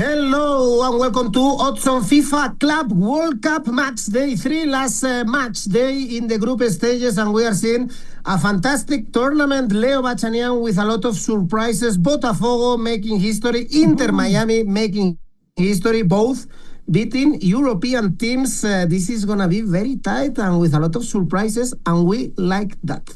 Hello and welcome to Odds on FIFA Club World Cup match day 3, last match day in the group stages, and we are seeing a fantastic tournament. Leo Bachanian with a lot of surprises. Botafogo making history, Inter Miami making history, both beating European teams. This is going to be very tight and with a lot of surprises, and we like that.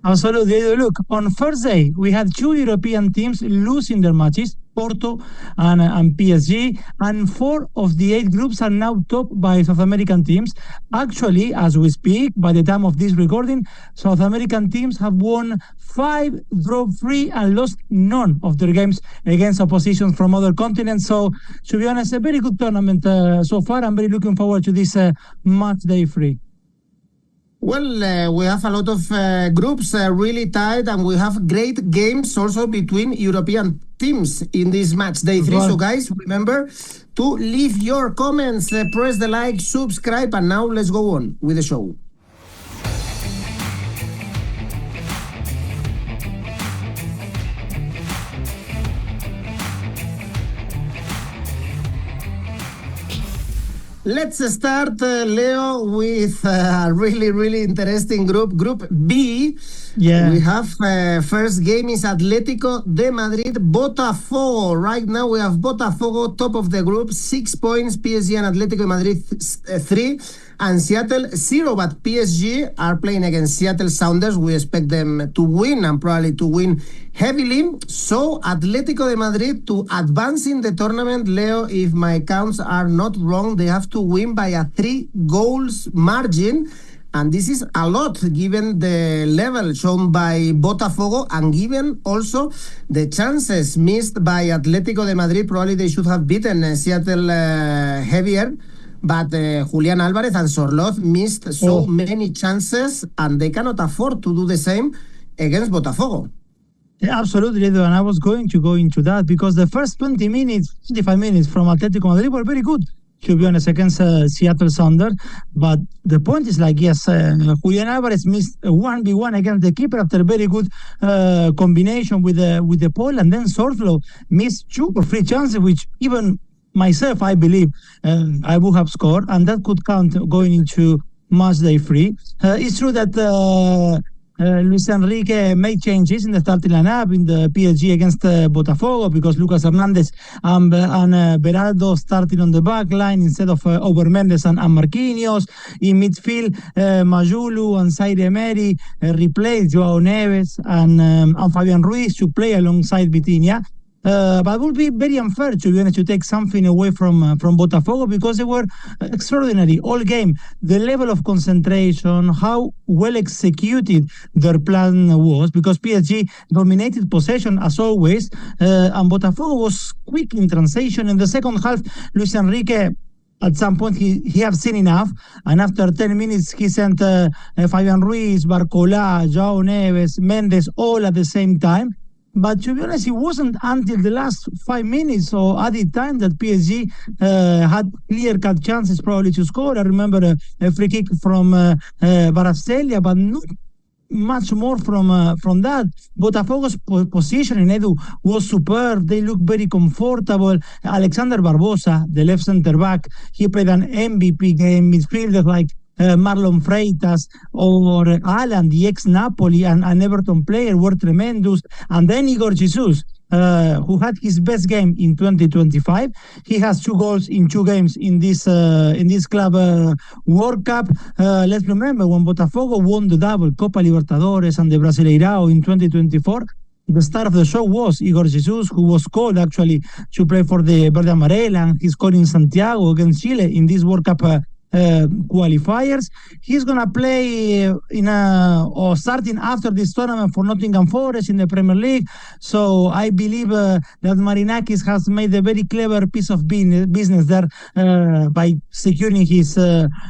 Absolutely. Look, on Thursday, we had two European teams losing their matches, Porto and PSG, and 4 of the 8 groups are now topped by South American teams. Actually, as we speak, by the time of this recording, South American teams have won 5, drawn 3, and lost none of their games against opposition from other continents. So, to be honest, a very good tournament so far. I'm very looking forward to this match day 3. Well, we have a lot of groups really tight, and we have great games also between European teams in this match day 3. So guys, remember to leave your comments, press the like, subscribe, and now let's go on with the show. Let's start, Leo, with a really interesting group. Group B. Yeah. We have first game is Atlético de Madrid, Botafogo. Right now we have Botafogo top of the group, 6 points. PSG and Atlético de Madrid 3, and Seattle 0. But PSG are playing against Seattle Sounders. We expect them to win, and probably to win heavily. So Atlético de Madrid to advance in the tournament, Leo, if my counts are not wrong, they have to win by a 3 goals margin. And this is a lot given the level shown by Botafogo, and given also the chances missed by Atlético de Madrid. Probably they should have beaten Seattle heavier, but Julián Álvarez and Sorloth missed so many chances, and they cannot afford to do the same against Botafogo. Yeah, absolutely, and I was going to go into that because the first 20 minutes, 25 minutes from Atlético Madrid were very good, to be honest, against Seattle Sounders. But the point is, like, yes, Julián Álvarez missed a 1v1 against the keeper after a very good combination with the pole, and then Sorloth missed 2 or 3 chances, which even myself, I believe, I would have scored, and that could count going into match day 3. It's true that Luis Enrique made changes in the starting lineup in the PSG against Botafogo, because Lucas Hernandez and Beraldo started on the back line instead of Mendes and Marquinhos. In midfield, Majulu and Zaire Emery replaced João Neves and Fabian Ruiz to play alongside Vitinha. But it would be very unfair, to be honest, to take something away from Botafogo, because they were extraordinary all game. The level of concentration, how well executed their plan was, because PSG dominated possession as always, and Botafogo was quick in transition. In the second half, Luis Enrique, at some point, he have seen enough, and after 10 minutes, he sent Fabian Ruiz, Barcola, João Neves, Mendes, all at the same time. But to be honest, it wasn't until the last 5 minutes or added time that PSG had clear-cut chances probably to score. I remember a free kick from Kvaratskhelia, but not much more from that. Botafogo's positioning, Edu, was superb. They looked very comfortable. Alexander Barbosa, the left center-back, he played an MVP game. Midfielders like Marlon Freitas or Alan, the ex-Napoli and Everton player, were tremendous. And then Igor Jesus, who had his best game in 2025. He has 2 goals in 2 games in this Club World Cup. Let's remember, when Botafogo won the double Copa Libertadores and the Brasileirão in 2024, the star of the show was Igor Jesus, who was called actually to play for the Verde Amarela, and he scored in Santiago against Chile in this World Cup qualifiers. He's going to play starting after this tournament for Nottingham Forest in the Premier League. So I believe that Marinakis has made a very clever piece of business there by securing his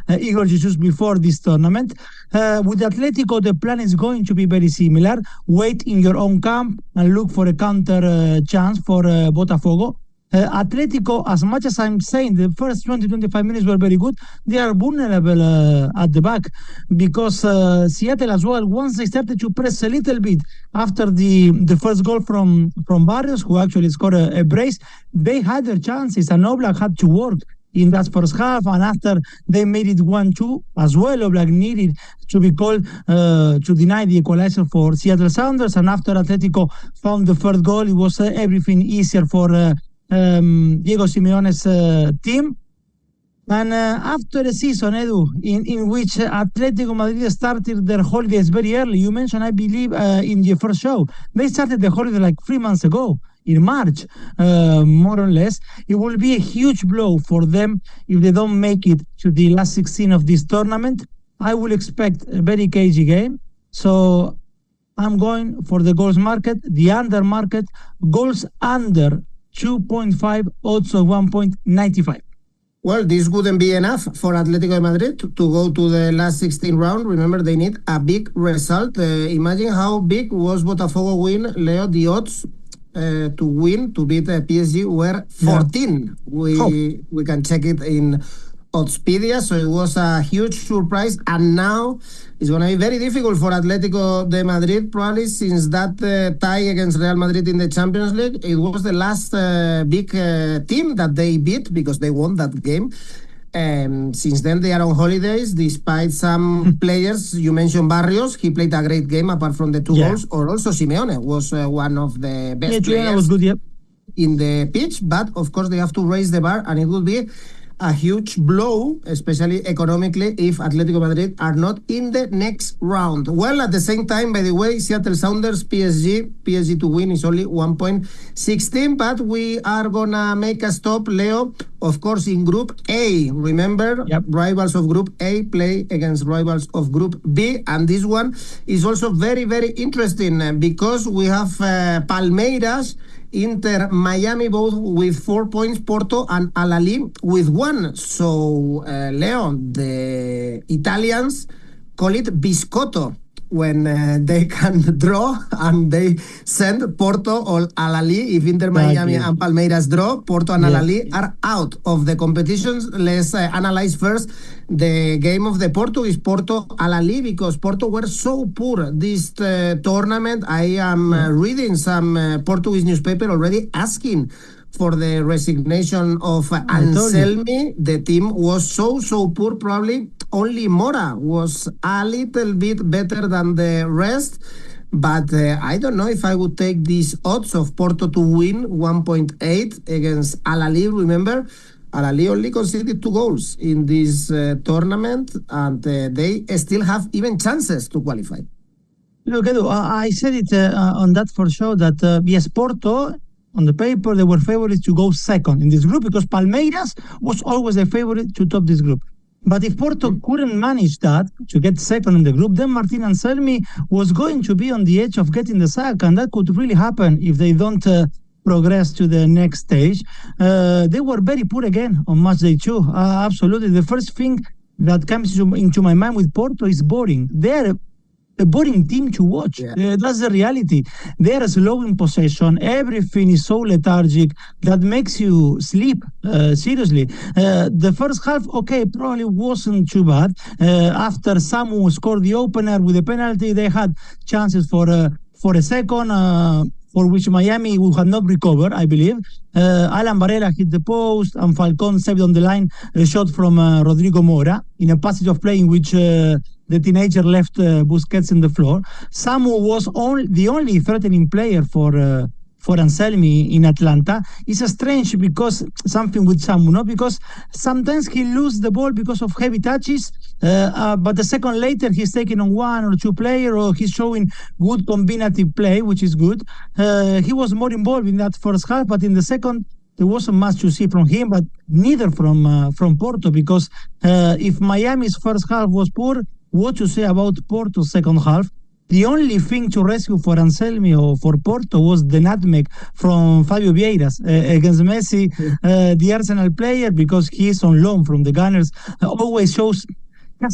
Igor Jesus before this tournament. With Atletico, the plan is going to be very similar. Wait in your own camp and look for a counter chance for Botafogo. Atletico, as much as I'm saying the first 20-25 minutes were very good, they are vulnerable at the back because Seattle as well, once they started to press a little bit after the first goal from Barrios, who actually scored a brace, they had their chances and Oblak had to work in that first half, and after they made it 1-2 as well, Oblak needed to be called to deny the equalizer for Seattle Sounders, and after Atletico found the third goal, it was everything easier for Diego Simeone's team. And after a season, Edu, in which Atlético Madrid started their holidays very early, you mentioned, I believe, in your first show, they started the holiday like 3 months ago, in March, more or less. It will be a huge blow for them if they don't make it to the last 16 of this tournament. I will expect a very cagey game. So I'm going for the goals market, the under market, goals under 2.5, odds of 1.95. Well, this wouldn't be enough for Atlético de Madrid to go to the last 16 round. Remember, they need a big result. Imagine how big was Botafogo win, Leo. The odds to win, to beat PSG were 14. Yeah. We can check it in Oddspedia, so it was a huge surprise, and now it's going to be very difficult for Atlético de Madrid, probably since that tie against Real Madrid in the Champions League. It was the last big team that they beat because they won that game. Since then, they are on holidays, despite some players. You mentioned Barrios. He played a great game apart from the two goals. Or also Simeone was one of the best players was good, in the pitch. But, of course, they have to raise the bar, and it will be a huge blow, especially economically, if Atlético Madrid are not in the next round. Well, at the same time, by the way, Seattle Sounders, PSG to win is only 1.16, but we are gonna make a stop, Leo, of course, in Group A. Remember, rivals of Group A play against rivals of Group B, and this one is also very, very interesting because we have Palmeiras, Inter, Miami, both with 4 points, Porto and Ahly with 1. So, Leo, the Italians call it biscotto when they can draw and they send Porto or Ahly. If Inter, Miami and Palmeiras draw, Porto and Ahly are out of the competitions. Let's analyze first the game of the Portuguese, Porto Ahly, because Porto were so poor this tournament. I am reading some Portuguese newspaper already asking for the resignation of Anselmi. The team was so poor, probably only Mora was a little bit better than the rest. But I don't know if I would take these odds of Porto to win 1.8 against Ahly. Remember, Ahly only conceded 2 goals in this tournament, and they still have even chances to qualify. Look, Edu, I said it on that for sure that yes, Porto, on the paper, they were favorites to go second in this group because Palmeiras was always a favorite to top this group. But if Porto couldn't manage that, to get second in the group, then Martin Anselmi was going to be on the edge of getting the sack, and that could really happen if they don't progress to the next stage. They were very poor again on Matchday 2. Absolutely. The first thing that comes into my mind with Porto is boring. They're a boring team to watch. That's the reality. They are slow in possession. Everything is so lethargic that makes you sleep, seriously. The first half, probably wasn't too bad. After Samu scored the opener with a penalty, they had chances for a second, for which Miami had not recovered, I believe. Alan Varela hit the post, and Falcon saved on the line a shot from Rodrigo Mora in a passage of play in which the teenager left Busquets in the floor. Samu was the only threatening player for Anselmi in Atlanta. It's strange because something with Samu, no? Because sometimes he loses the ball because of heavy touches, but a second later he's taking on 1 or 2 players, or he's showing good combinative play, which is good. He was more involved in that first half, but in the second, there wasn't much to see from him, but neither from Porto, because if Miami's first half was poor, what to say about Porto's second half? The only thing to rescue for Anselmi or for Porto was the nutmeg from Fabio Vieira against Messi, the Arsenal player, because he is on loan from the Gunners, always shows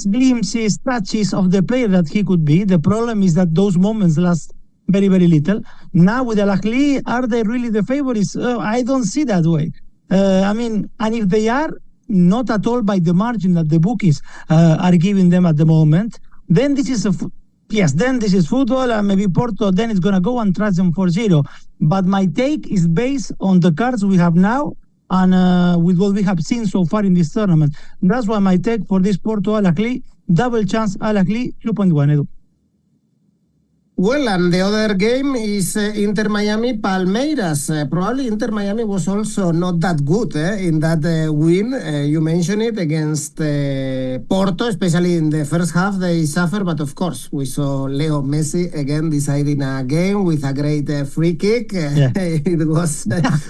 glimpses, touches of the player that he could be. The problem is that those moments last very, very little. Now with Ahly, are they really the favorites? I don't see that way. I mean, and if they are, not at all by the margin that the bookies are giving them at the moment, then this is then this is football, and maybe Porto then is going to go and trust them 4-0. But my take is based on the cards we have now and with what we have seen so far in this tournament. That's why my take for this Porto Ahly, double chance Ahly 2.1, Edu. Well, and the other game is Inter Miami Palmeiras. Probably Inter Miami was also not that good in that win. You mentioned it against Porto, especially in the first half they suffered. But of course, we saw Leo Messi again deciding a game with a great free kick. It was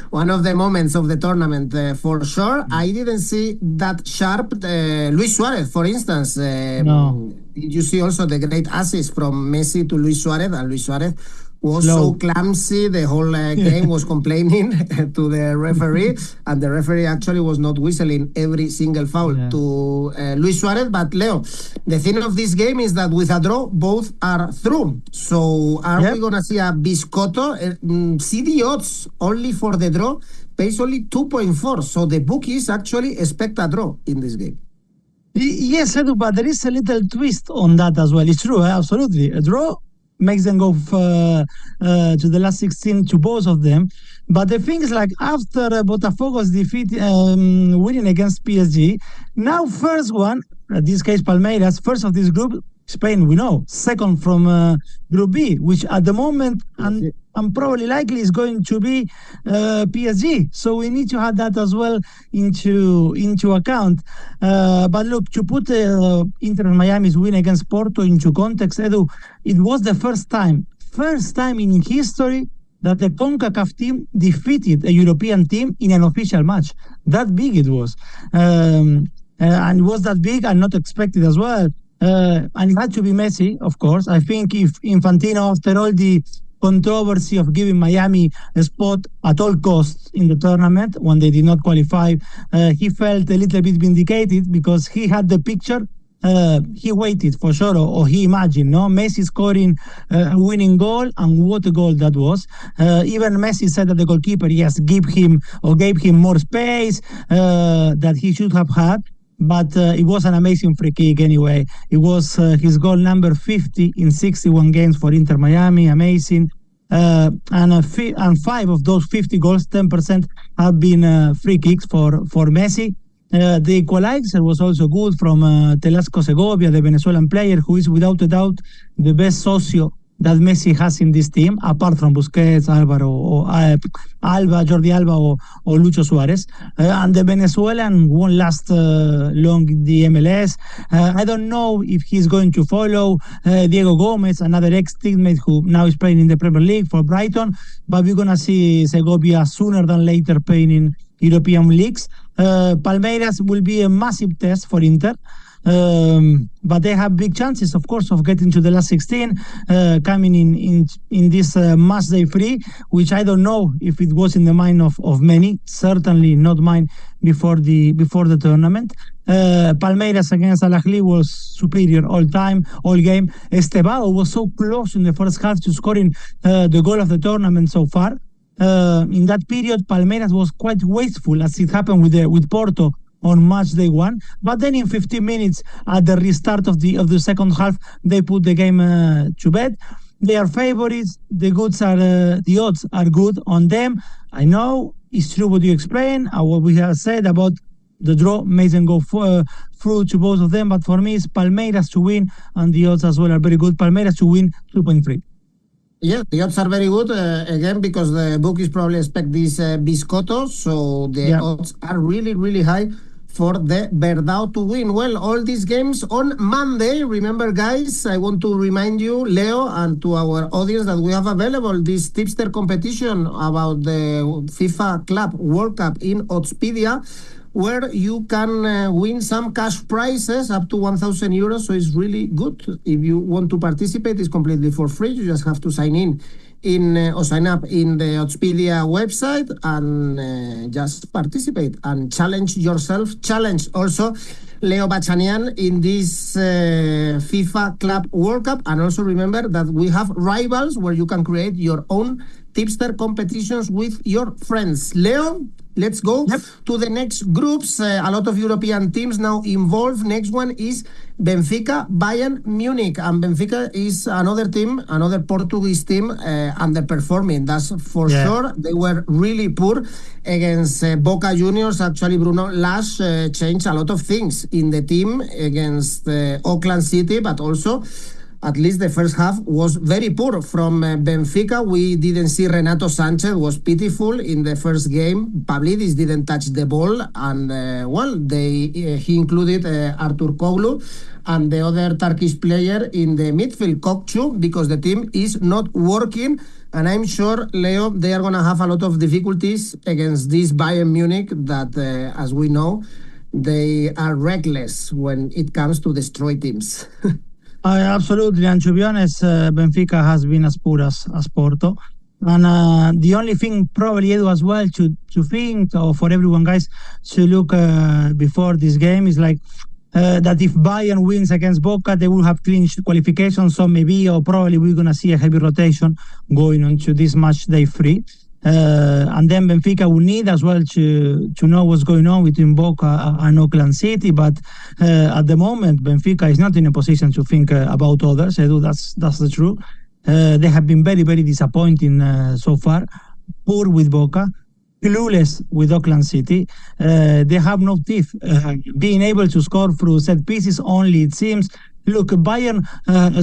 one of the moments of the tournament for sure. I didn't see that sharp. Luis Suarez, for instance. No. Did you see also the great assist from Messi to Luis Suarez? And Luis Suarez was so clumsy, the whole game was complaining to the referee, and the referee actually was not whistling every single foul to Luis Suarez. But Leo, the thing of this game is that with a draw, both are through. So are we going to see a biscotto? See the odds only for the draw, pays only 2.4. So the bookies actually expect a draw in this game. Yes, Edu, but there is a little twist on that as well. It's true, absolutely. A draw makes them go to the last 16 to both of them. But the thing is, like, after Botafogo's defeat, winning against PSG, now first one, in this case Palmeiras, first of this group, Spain, we know, second from Group B, which at the moment and probably likely is going to be PSG. So we need to have that as well into account. But look, to put Inter Miami's win against Porto into context, Edu, it was the first time in history that a CONCACAF team defeated a European team in an official match. That big it was. And it was that big and not expected as well. And it had to be Messi, of course. I think if Infantino, after all the controversy of giving Miami a spot at all costs in the tournament when they did not qualify, he felt a little bit vindicated because he had the picture. He waited for sure, or he imagined, Messi scoring a winning goal, and what a goal that was. Even Messi said that the goalkeeper, gave him more space that he should have had. But it was an amazing free kick anyway. It was his goal number 50 in 61 games for Inter Miami. Amazing. And 5 of those 50 goals, 10% have been free kicks for Messi. The equalizer was also good from 𝗀𝗏𝐿𝐵𝐴, the Venezuelan player, who is without a doubt the best socio that Messi has in this team, apart from Busquets, Jordi Alba, or Lucho Suarez. And the Venezuelan won't last long in the MLS. I don't know if he's going to follow 𝐜𝐭𝐴𝐺𝐵, another ex-teammate who now is playing in the Premier League for Brighton. But we're going to see Segovia sooner than later playing in European leagues. Palmeiras will be a massive test for Inter. But they have big chances, of course, of getting to the last 16, coming in this Matchday free, which I don't know if it was in the mind of many. Certainly not mine before the tournament. Palmeiras against Ahly was superior all game. 𝗵𝗏𝗿𝗏 was so close in the first half to scoring the goal of the tournament so far. In that period, Palmeiras was quite wasteful, as it happened with Porto on Matchday 1, but then in 15 minutes at the restart of the second half, they put the game to bed. They are favorites. The odds are good on them. I know it's true what you explained, what we have said about the draw makes them go through to both of them, but for me it's Palmeiras to win, and the odds as well are very good. Palmeiras to win 2.3. Yeah, the odds are very good, again, because the bookies probably expect this biscotto, so the odds are really, really high for the 𝗵𝗏𝗿𝗏 to win. Well, all these games on Monday. Remember, guys, I want to remind you, Leo, and to our audience, that we have available this tipster competition about the FIFA Club World Cup in Oddspedia, where you can win some cash prizes up to 1,000 euros. So it's really good. If you want to participate, it's completely for free. You just have to sign or sign up in the Oddspedia website and just participate and challenge yourself. Challenge also Leo Bachanian in this FIFA Club World Cup. And also remember that we have rivals where you can create your own tipster competitions with your friends. Leo, let's go to the next groups. A lot of European teams now involved. Next one is Benfica, Bayern Munich. And Benfica is another team, another Portuguese team underperforming. That's for sure. They were really poor against Boca Juniors. Actually, Bruno Lage changed a lot of things in the team against Auckland City, but also at least the first half was very poor from Benfica. We didn't see Renato Sanchez, was pitiful in the first game. Pavlidis didn't touch the ball, and he included 𝗵𝗀𝗀𝗀𝗀 and the other Turkish player in the midfield, 𝐋𝐞𝐿, because the team is not working. And I'm sure, Leo, they are going to have a lot of difficulties against this Bayern Munich that, as we know, they are reckless when it comes to destroy teams. Absolutely, and to be honest, Benfica has been as poor as Porto. And the only thing probably, Edu, as well, to think, or for everyone, guys, to look before this game is like that if Bayern wins against Boca, they will have clinched qualification. So maybe or probably we're going to see a heavy rotation going on to this match day 3. And then Benfica will need as well to know what's going on between Boca and Auckland City. But at the moment, Benfica is not in a position to think about others. Edu, that's the truth. They have been very, very disappointing so far. Poor with Boca, clueless with Auckland City. They have no teeth. Being able to score through set pieces only, it seems. Look, Bayern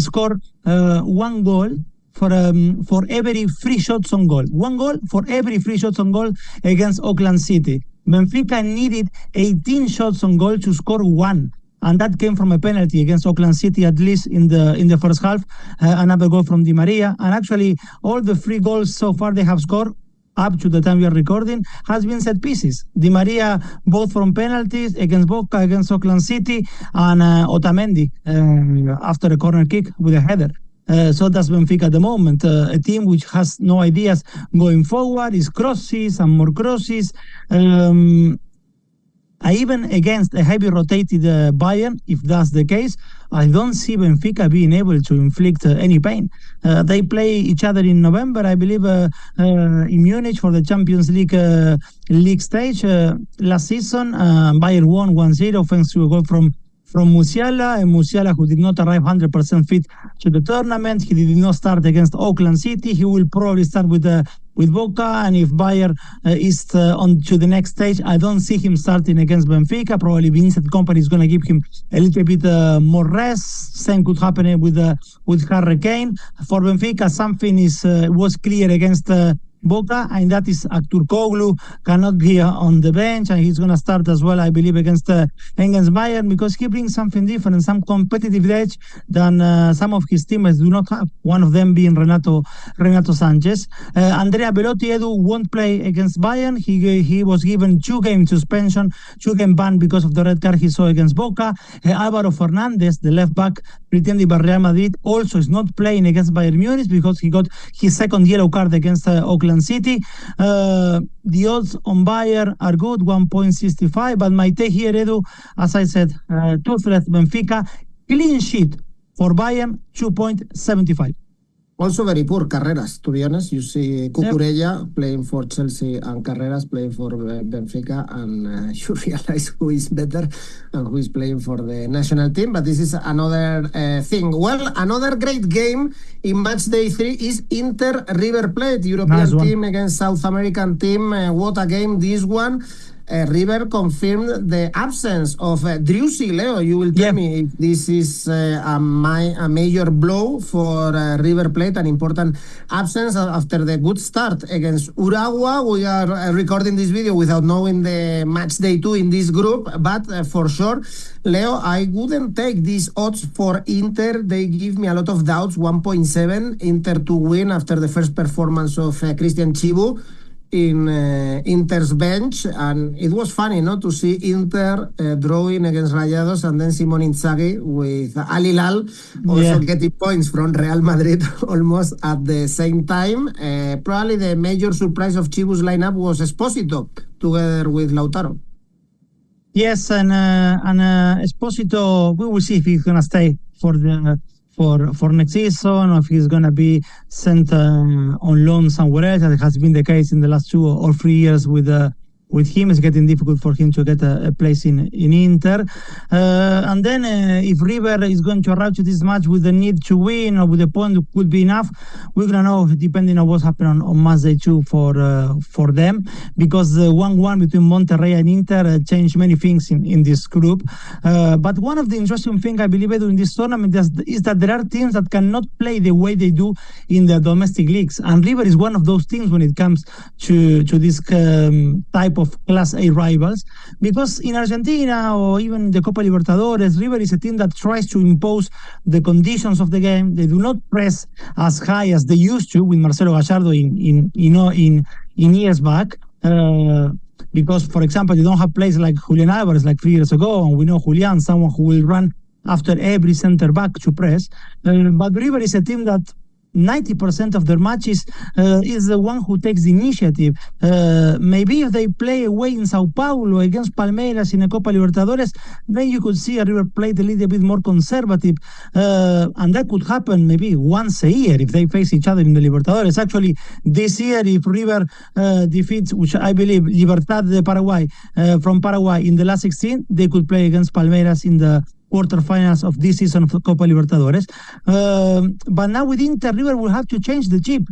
scored 1 goal for every 3 shots on goal. 1 goal for every 3 shots on goal against Auckland City. Benfica needed 18 shots on goal to score 1. And that came from a penalty against Auckland City, at least in the first half. Another goal from Di Maria. And actually, all the 3 goals so far they have scored, up to the time we are recording, has been set pieces. Di Maria, both from penalties, against Boca, against Auckland City, and Otamendi after a corner kick with a header. So that's Benfica at the moment, a team which has no ideas going forward, is crosses and more crosses. Even against a heavy rotated Bayern, if that's the case, I don't see Benfica being able to inflict any pain. They play each other in November, I believe, in Munich for the Champions League stage. Last season, Bayern won 1-0 thanks to a goal from Musiala, and Musiala, who did not arrive 100% fit to the tournament. He did not start against Auckland City. He will probably start with Boca, and if Bayern is on to the next stage, I don't see him starting against Benfica. Probably Vincent Kompany is going to give him a little bit more rest. Same could happen with Harry Kane. For Benfica, something was clear against Boca, and that is 𝗵𝗀𝗀𝗀𝗀 cannot be on the bench, and he's going to start as well, I believe, against Bayern, because he brings something different, some competitive edge than some of his teammates do not have, one of them being Renato Sanchez. Andrea Belotti, Edu, won't play against Bayern. He was given 2-game suspension, 2-game ban because of the red card he saw against Boca. Álvaro Fernández, the left back pretending by Real Madrid, also is not playing against Bayern Munich because he got his second yellow card against Auckland City. The odds on Bayern are good, 1.65, but my take here, Edu, as I said, toothless Benfica, clean sheet for Bayern, 2.75. Also very poor Carreras, to be honest. You see 𝗍𝐭𝐴 playing for Chelsea and Carreras playing for Benfica, and you realize who is better and who is playing for the national team. But this is another thing. Well, another great game in match day 3 is Inter River Plate, European team against South American team. What a game this one. River confirmed the absence of 𝗀𝗀𝗀𝗀𝗀, Leo. You will tell me if this is a major blow for River Plate, an important absence after the good start against Urawa. We are recording this video without knowing the match day 2 in this group, but for sure, Leo, I wouldn't take these odds for Inter. They give me a lot of doubts. 1.7 Inter to win after the first performance of Cristian Chivu in Inter's bench, and it was funny to see Inter drawing against Rayados, and then Simone Inzaghi with Al Hilal also getting points from Real Madrid almost at the same time. Probably the major surprise of Chivu's lineup was Esposito together with Lautaro. Yes, and Esposito, we will see if he's gonna stay for next season, or if he's gonna be sent on loan somewhere else, as has been the case in the last 2 or 3 years with him. It's getting difficult for him to get a place in Inter. And then if River is going to arrive to this match with the need to win or with a point would be enough, we're going to know depending on what's happening on Matchday 2 for them, because the 1-1 between Monterrey and Inter changed many things in this group. But one of the interesting things I believe during this tournament is that there are teams that cannot play the way they do in the domestic leagues. And River is one of those teams when it comes to this type of Class A rivals, because in Argentina or even the Copa Libertadores, River is a team that tries to impose the conditions of the game. They do not press as high as they used to with Marcelo Gallardo in years back. Because, for example, they don't have players like Julian Alvarez like 3 years ago, and we know Julian, someone who will run after every center back to press. But River is a team that 90% of their matches is the one who takes the initiative. Maybe if they play away in Sao Paulo against Palmeiras in a Copa Libertadores, then you could see a River play a little bit more conservative. And that could happen maybe once a year if they face each other in the Libertadores. Actually, this year, if River defeats, which I believe, Libertad de Paraguay from Paraguay in the last 16, they could play against Palmeiras in the quarterfinals of this season of the Copa Libertadores. But now with Inter, River will have to change the chip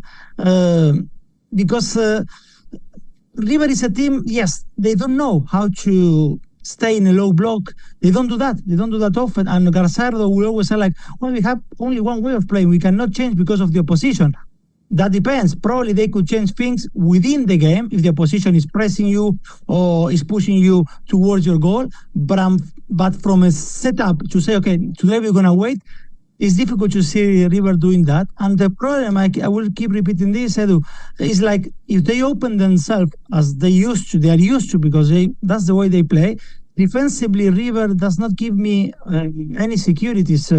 because River is a team, yes, they don't know how to stay in a low block. They don't do that. They don't do that often. And Garzardo will always say like, well, we have only one way of playing. We cannot change because of the opposition. That depends. Probably they could change things within the game if the opposition is pressing you or is pushing you towards your goal. But from a setup to say, okay, today we're going to wait, it's difficult to see River doing that. And the problem, I will keep repeating this, Edu, is like if they open themselves as they are used to because that's the way they play. Defensively, River does not give me any securities,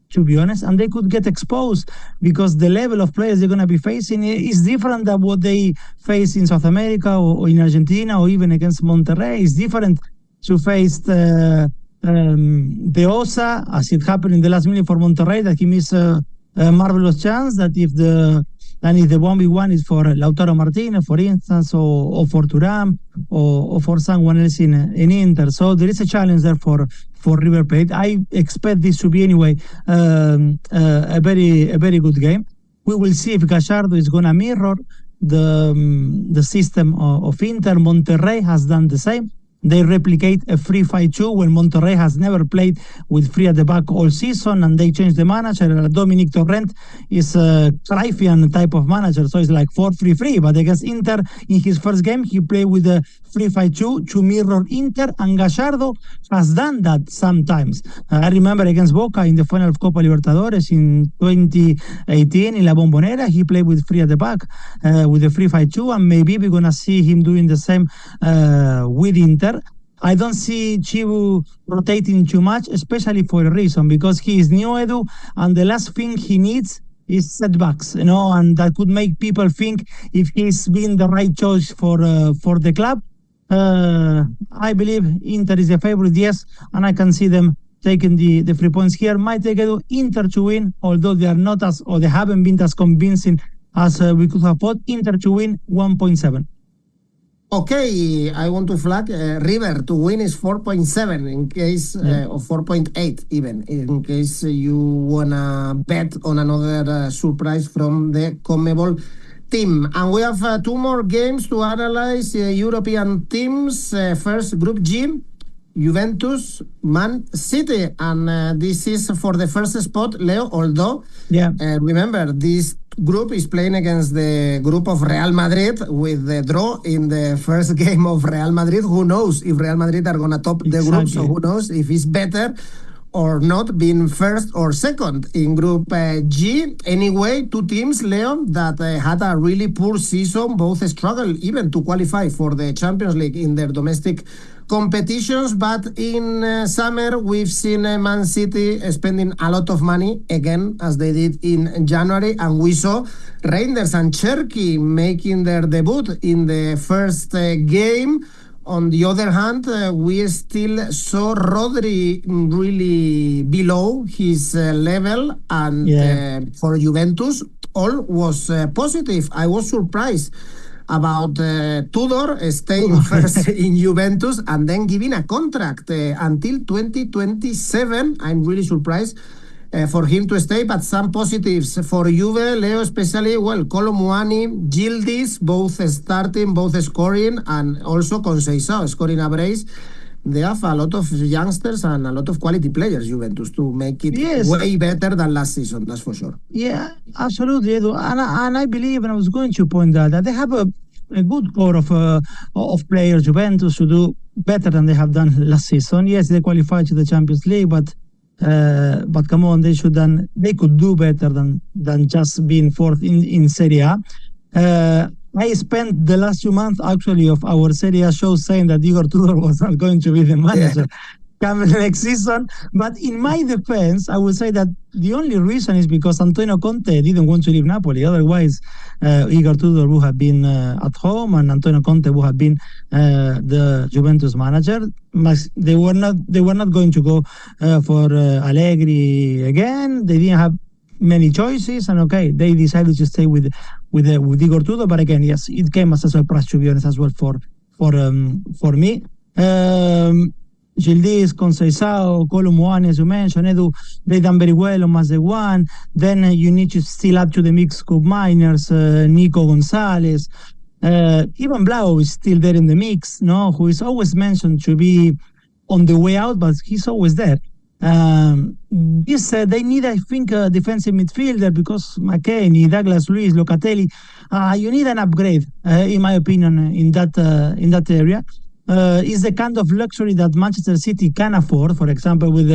to be honest, and they could get exposed because the level of players they're going to be facing is different than what they face in South America or in Argentina or even against Monterrey. It's different to face the 𝐬𝐭𝐚𝐲, as it happened in the last minute for Monterrey, that he missed a marvelous chance, that if the 1v1 is for Lautaro Martinez, for instance, or for Thuram, or for someone else in Inter. So there is a challenge there for River Plate. I expect this to be anyway a very good game. We will see if Gallardo is going to mirror the system of Inter. Monterrey has done the same. They replicate a 3-5-2 when Monterrey has never played with 3 at the back all season, and they changed the manager. Dominic Torrent is a Cruyffian type of manager, so it's like 4-3-3. But against Inter, in his first game, he played with a 3-5-2 to mirror Inter, and Gallardo has done that sometimes. I remember against Boca in the final of Copa Libertadores in 2018 in La Bombonera, he played with 3 at the back with a 3-5-2, and maybe we're going to see him doing the same with Inter. I don't see 𝐬𝐭𝐴 rotating too much, especially for a reason, because he is new, Edu, and the last thing he needs is setbacks, and that could make people think if he's been the right choice for the club. I believe Inter is a favorite, yes, and I can see them taking the 3 points here. Might take Edu Inter to win, although they haven't been as convincing as we could have thought. Inter to win 1.7. Okay, I want to flag River to win is 4.7 in case, or 4.8 even, in case you want to bet on another surprise from the 𝐿𝐵 team. And we have 2 more games to analyze European teams. First, Group G, Juventus, Man City. And this is for the first spot, Leo, although, remember, this group is playing against the group of Real Madrid with the draw in the first game of Real Madrid. Who knows if Real Madrid are going to top the group, so who knows if it's better or not being first or second in Group G. Anyway, 2 teams, Leo, that had a really poor season, both struggled even to qualify for the Champions League in their domestic competitions, but in summer we've seen Man City spending a lot of money again, as they did in January, and we saw Reinders and 𝐿𝐵 making their debut in the first game On the other hand, we still saw Rodri really below his level, and for Juventus, all was positive. I was surprised about Tudor staying first in Juventus and then giving a contract until 2027. I'm really surprised for him to stay, but some positives for Juve, Leo especially, well, 𝐿𝐭𝐿𝐵, 𝐬𝐭𝐚𝐲, both starting, both scoring, and also �ò𝐭𝐚𝐲 scoring a brace. They have a lot of youngsters and a lot of quality players, Juventus, to make it way better than last season, that's for sure. Yeah, absolutely, Edu. And I believe, and I was going to point out, that they have a good core of players, Juventus, to do better than they have done last season. Yes, they qualified to the Champions League, but come on, they could do better than just being fourth in Serie A. I spent the last 2 months actually of our Serie A show saying that Igor Tudor was not going to be the manager coming next season. But in my defense, I would say that the only reason is because Antonio Conte didn't want to leave Napoli. Otherwise, Igor Tudor would have been at home and Antonio Conte would have been the Juventus manager. They were not going to go for Allegri again. They didn't have many choices, and they decided to stay with Igor Tudor. But again, yes, it came as a surprise, to be honest, as well for me. 𝐿𝐴, 𝐶𝐭𝐚𝐲, 𝐿𝐿, as you mentioned, Edu, they done very well on Matchday 1. Then you need to still add to the mix Cup minors, Nico Gonzalez. Even Blau is still there in the mix, no? Who is always mentioned to be on the way out, but he's always there. They need, I think, a defensive midfielder because McKennie, Douglas Luiz, Locatelli, you need an upgrade, in my opinion, in that area. Is the kind of luxury that Manchester City can afford. For example, with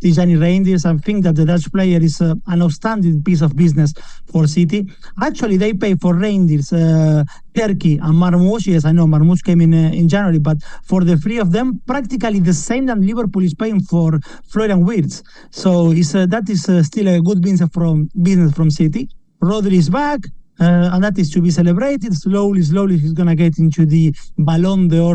Tijani Reinders, I think that the Dutch player is an outstanding piece of business for City. Actually, they pay for Reinders, 𝗀𝗀𝗀, and Marmoush. Yes, I know Marmoush came in January, but for the three of them, practically the same that Liverpool is paying for Florian Wirtz. So that is still a good business from City. Rodri is back. And that is to be celebrated. Slowly, he's going to get into the Ballon d'Or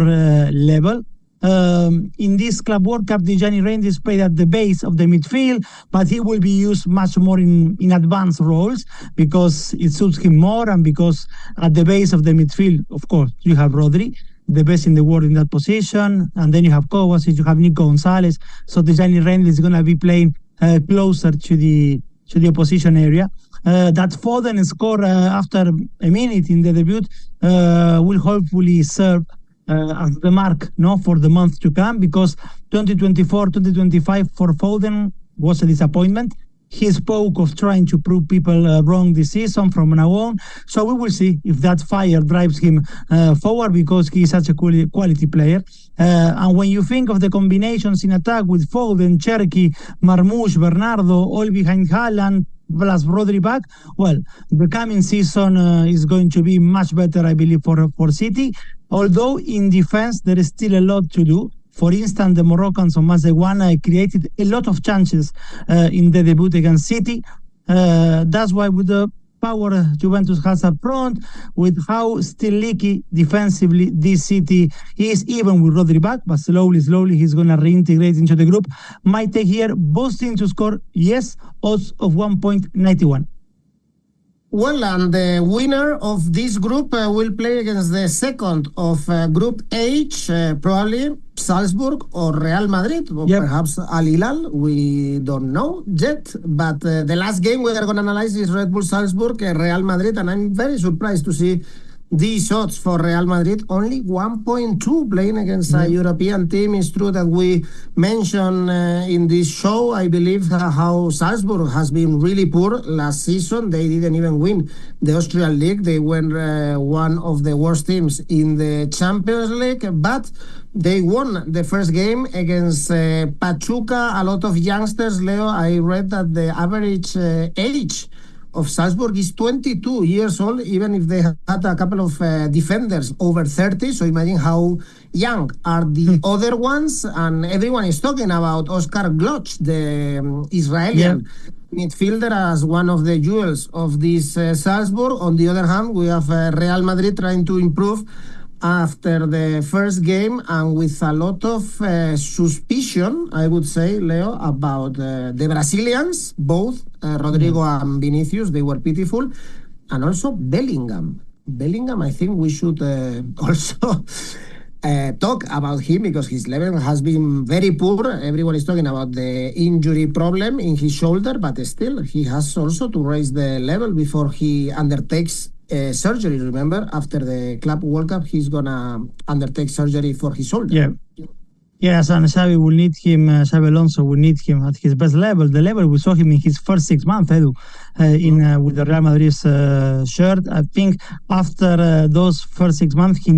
level. In this Club World Cup, Tijani Reinders played at the base of the midfield, but he will be used much more in advanced roles because it suits him more, and because at the base of the midfield, of course, you have Rodri, the best in the world in that position, and then you have Kovacic, you have Nico Gonzalez. So Tijani Reinders is going to be playing closer to the opposition area. That Foden score after a minute in the debut will hopefully serve as the mark, for the month to come, because 2024-2025 for Foden was a disappointment. He spoke of trying to prove people wrong this season from now on. So we will see if that fire drives him forward, because he is such a quality player. And when you think of the combinations in attack with Foden, 𝗀𝗀𝗀, Marmoush, Bernardo, all behind Haaland, plus Rodri back, well, the coming season is going to be much better, I believe, for City. Although in defense, there is still a lot to do. For instance, the Moroccans on Matchday 1 created a lot of chances in the debut against City. That's why with the power Juventus has up front, with how still leaky defensively this City is, even with Rodri back, but slowly he's going to reintegrate into the group. My take here, both teams to score, yes, odds of 1.91. Well, and the winner of this group will play against the second of Group H, probably Salzburg or Real Madrid, or perhaps Al Hilal. We don't know yet. But the last game we are going to analyze is Red Bull Salzburg, Real Madrid, and I'm very surprised to see these odds for Real Madrid, only 1.2 playing against a European team. It's true that we mentioned in this show, I believe, how Salzburg has been really poor last season. They didn't even win the Austrian League. They were one of the worst teams in the Champions League, but they won the first game against Pachuca. A lot of youngsters, Leo, I read that the average age of Salzburg is 22 years old, even if they had a couple of defenders over 30. So imagine how young are the other ones. And everyone is talking about Oskar Gloch, the Israeli midfielder, as one of the jewels of this Salzburg. On the other hand, we have Real Madrid trying to improve after the first game and with a lot of suspicion, I would say, Leo, about the Brazilians, both Rodrigo and Vinicius. They were pitiful. And also Bellingham. Bellingham, I think we should also talk about him because his level has been very poor. Everyone is talking about the injury problem in his shoulder, but still he has also to raise the level before he undertakes surgery. Remember, after the Club World Cup, he's gonna undertake surgery for his shoulder. Yeah. Yes, and Xavi will need him, Xavi Alonso will need him at his best level, the level we saw him in his first 6 months, Edu, with the Real Madrid's shirt. I think after those first 6 months, he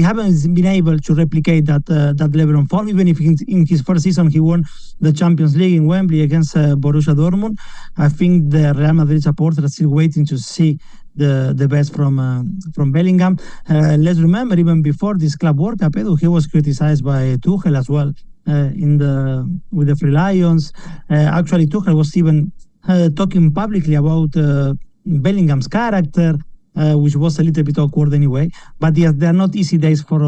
haven't been able to replicate that level of form, even if in his first season he won the Champions League in Wembley against Borussia Dortmund. I think the Real Madrid supporters are still waiting to see the best from Bellingham. Let's remember, even before this Club World Cup, Edu, he was criticized by Tuchel as well with the Free Lions. Actually, Tuchel was even talking publicly about Bellingham's character, which was a little bit awkward anyway. But yes, they are not easy days for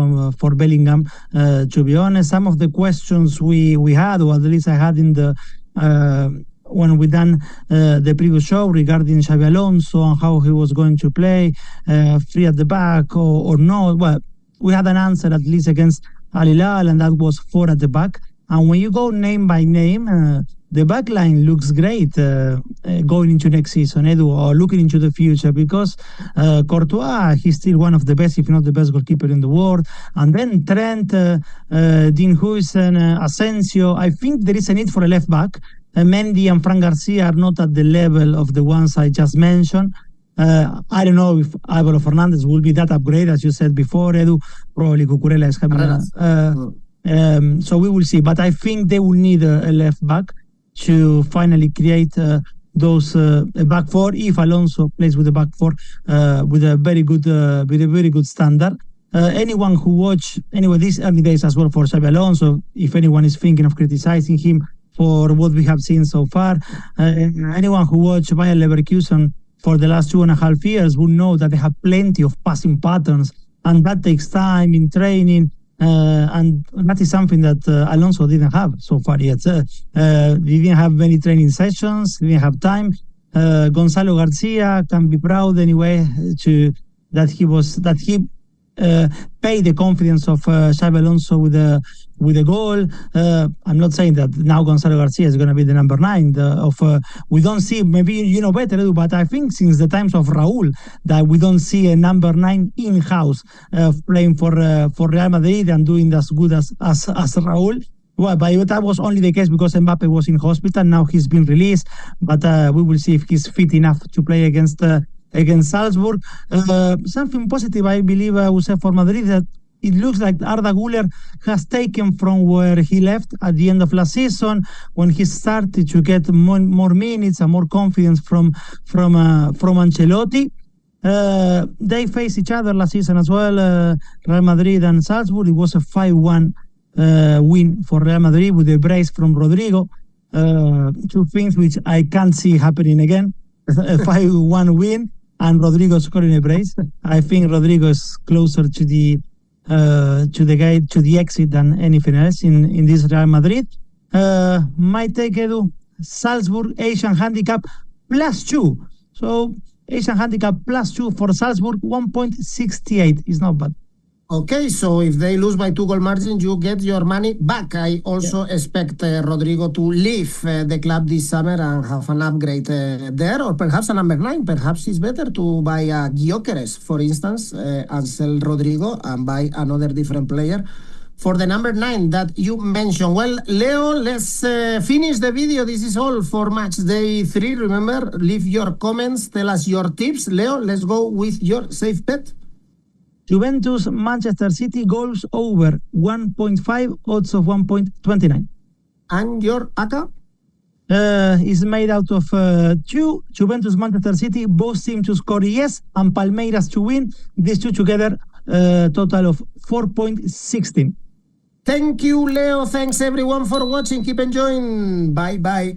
Bellingham. To be honest, some of the questions we had, or at least I had in the when we done the previous show regarding Xabi Alonso and how he was going to play, free at the back or not. Well, we had an answer at least against Al Hilal, and that was 4 at the back. And when you go name by name, the back line looks great going into next season, Edu, or looking into the future, because Courtois, he's still one of the best, if not the best goalkeeper in the world. And then Trent, Dean Huijsen, Asensio. I think there is a need for a left back. Mendy and Fran Garcia are not at the level of the ones I just mentioned. I don't know if Álvaro Fernandez will be that upgrade, as you said before, Edu. Probably 𝐿𝐿 is having so we will see. But I think they will need a left back to finally create those back four, if Alonso plays with the back four with a very good standard. Anyone who watch these early days as well for Xabi Alonso, if anyone is thinking of criticizing him for what we have seen so far, anyone who watched Bayern Leverkusen for the last 2.5 years will know that they have plenty of passing patterns, and that takes time in training. And that is something that Alonso didn't have so far yet. He didn't have many training sessions, he didn't have time. Gonzalo Garcia can be proud anyway that he paid the confidence of Xabi Alonso with a goal. I'm not saying that now Gonzalo Garcia is going to be the number 9 we don't see, maybe you know better, but I think since the times of Raúl that we don't see a number 9 in-house playing for Real Madrid and doing as good as Raúl. Well, but that was only the case because Mbappe was in hospital. Now he's been released, but we will see if he's fit enough to play against Salzburg. Something positive, I believe, I would say for Madrid, that it looks like Arda Güler has taken from where he left at the end of last season, when he started to get more minutes and more confidence from Ancelotti. They faced each other last season as well, Real Madrid and Salzburg. It was a 5-1 win for Real Madrid with a brace from Rodrigo. Two things which I can't see happening again. A 5-1 win and Rodrigo scoring a brace. I think Rodrigo is closer to the exit than anything else in this Real Madrid. My take, Edu, Salzburg Asian handicap +2. So Asian handicap +2 for Salzburg, 1.68 is not bad. Okay, so if they lose by 2 goal margin, you get your money back. I also expect Rodrigo to leave the club this summer and have an upgrade there, or perhaps a number 9. Perhaps it's better to buy a Gyökeres, for instance, and sell Rodrigo and buy another different player for the number 9 that you mentioned. Well, Leo, let's finish the video. This is all for match day 3. Remember, leave your comments, tell us your tips. Leo, let's go with your safe bet. Juventus, Manchester City, goals over 1.5, odds of 1.29. And your ACCA? Is made out of 2. Juventus, Manchester City, both teams to score yes, and Palmeiras to win. These two together, total of 4.16. Thank you, Leo. Thanks everyone for watching. Keep enjoying. Bye-bye.